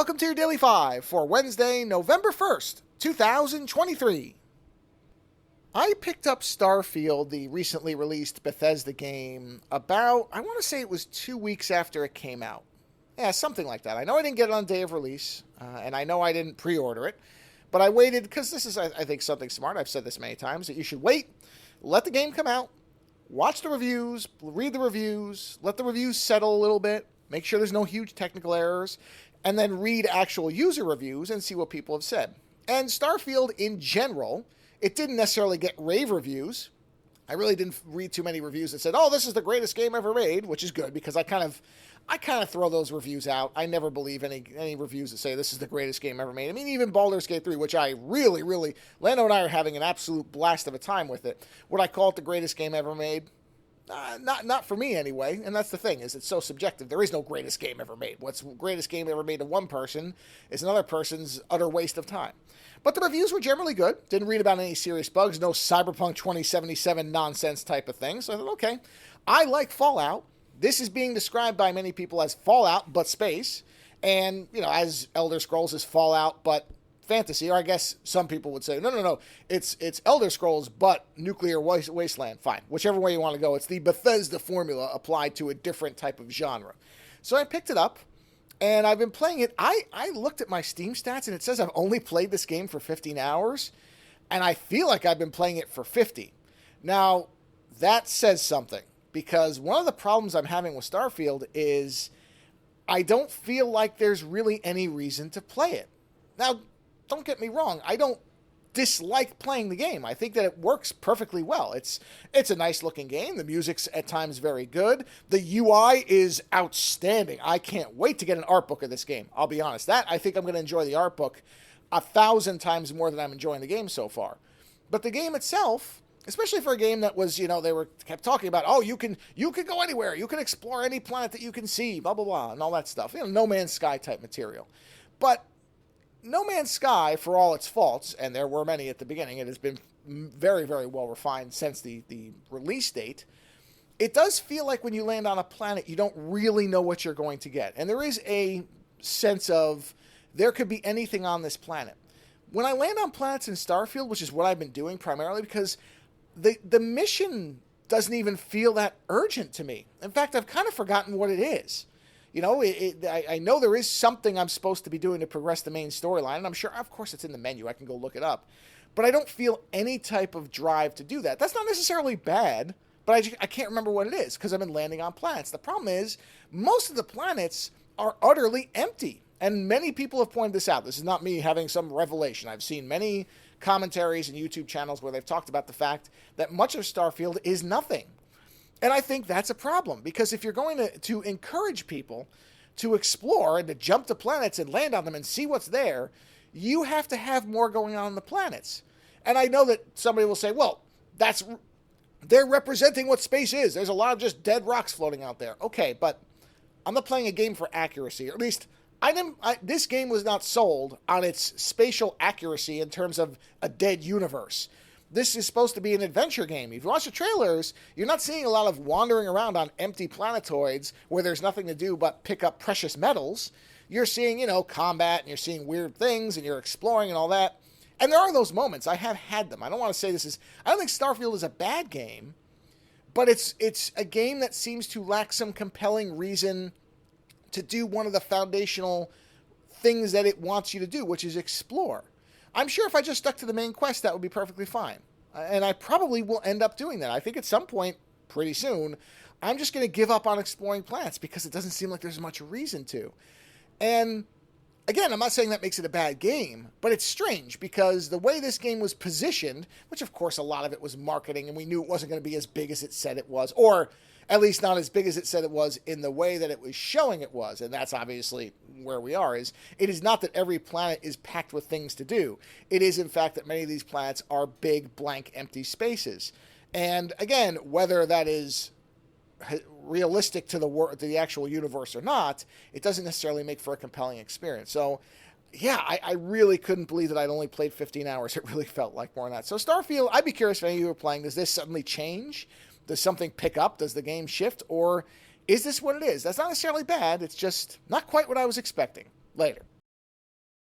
welcome to your Daily 5 for Wednesday, November 1st, 2023. I picked up Starfield, the recently released Bethesda game, about, I want to say it was 2 weeks after it came out. Yeah, something like that. I know I didn't get it on day of release, and I know I didn't pre-order it, but I waited, because this is, I think, something smart. I've said this many times, that you should wait, let the game come out, watch the reviews, read the reviews, let the reviews settle a little bit, make sure there's no huge technical errors, and then read actual user reviews and see what people have said. And Starfield, in general, it didn't necessarily get rave reviews. I really didn't read too many reviews that said, oh, this is the greatest game ever made, which is good, because I kind of throw those reviews out. I never believe any reviews that say this is the greatest game ever made. I mean, even Baldur's Gate 3, which I really, Lando and I are having an absolute blast of a time with it. Would I call it the greatest game ever made? Not for me anyway, and that's the thing, is it's so subjective. There is no greatest game ever made. What's greatest game ever made to one person is another person's utter waste of time. But the reviews were generally good. Didn't read about any serious bugs, no Cyberpunk 2077 nonsense type of thing. So I thought, okay, I like Fallout. This is being described by many people as Fallout, but space. And, as Elder Scrolls is Fallout, but fantasy. Or I guess some people would say, no, it's Elder Scrolls, but nuclear wasteland. Fine. Whichever way you want to go. It's the Bethesda formula applied to a different type of genre. So I picked it up, and I've been playing it. I looked at my Steam stats, and it says I've only played this game for 15 hours, and I feel like I've been playing it for 50. Now, that says something, because one of the problems I'm having with Starfield is I don't feel like there's really any reason to play it. Now, don't get me wrong, I don't dislike playing the game. I think that it works perfectly well. It's a nice looking game. The music's at times very good. The UI is outstanding. I can't wait to get an art book of this game. I'll be honest. I think I'm going to enjoy the art book 1,000 times more than I'm enjoying the game so far. But the game itself, especially for a game that was, they kept talking about, oh, you can go anywhere. You can explore any planet that you can see, blah, blah, blah, and all that stuff. No Man's Sky type material. But No Man's Sky, for all its faults, and there were many at the beginning, it has been very, very well refined since the release date. It does feel like when you land on a planet, you don't really know what you're going to get. And there is a sense of there could be anything on this planet. When I land on planets in Starfield, which is what I've been doing primarily, because the mission doesn't even feel that urgent to me. In fact, I've kind of forgotten what it is. I know there is something I'm supposed to be doing to progress the main storyline, and I'm sure, of course, it's in the menu. I can go look it up. But I don't feel any type of drive to do that. That's not necessarily bad, but I can't remember what it is, because I've been landing on planets. The problem is, most of the planets are utterly empty, and many people have pointed this out. This is not me having some revelation. I've seen many commentaries and YouTube channels where they've talked about the fact that much of Starfield is nothing. And I think that's a problem, because if you're going to encourage people to explore and to jump to planets and land on them and see what's there, you have to have more going on the planets. And I know that somebody will say, well, they're representing what space is. There's a lot of just dead rocks floating out there. Okay, but I'm not playing a game for accuracy, or at least this game was not sold on its spatial accuracy in terms of a dead universe. This is supposed to be an adventure game. If you watch the trailers, you're not seeing a lot of wandering around on empty planetoids where there's nothing to do but pick up precious metals. You're seeing, combat, and you're seeing weird things, and you're exploring and all that. And there are those moments. I have had them. I don't want to say I don't think Starfield is a bad game, but it's a game that seems to lack some compelling reason to do one of the foundational things that it wants you to do, which is explore. I'm sure if I just stuck to the main quest, that would be perfectly fine. And I probably will end up doing that. I think at some point, pretty soon, I'm just going to give up on exploring planets, because it doesn't seem like there's much reason to. And again, I'm not saying that makes it a bad game, but it's strange, because the way this game was positioned, which of course a lot of it was marketing, and we knew it wasn't going to be as big as it said it was, or at least not as big as it said it was in the way that it was showing it was. And that's obviously where we are. It is not that every planet is packed with things to do. It is, in fact, that many of these planets are big, blank, empty spaces. And again, whether that is realistic to the actual universe or not, it doesn't necessarily make for a compelling experience. So, yeah, I really couldn't believe that I'd only played 15 hours. It really felt like more than that. So Starfield, I'd be curious if any of you are playing. Does this suddenly change? Does something pick up? Does the game shift? Or is this what it is? That's not necessarily bad. It's just not quite what I was expecting. Later.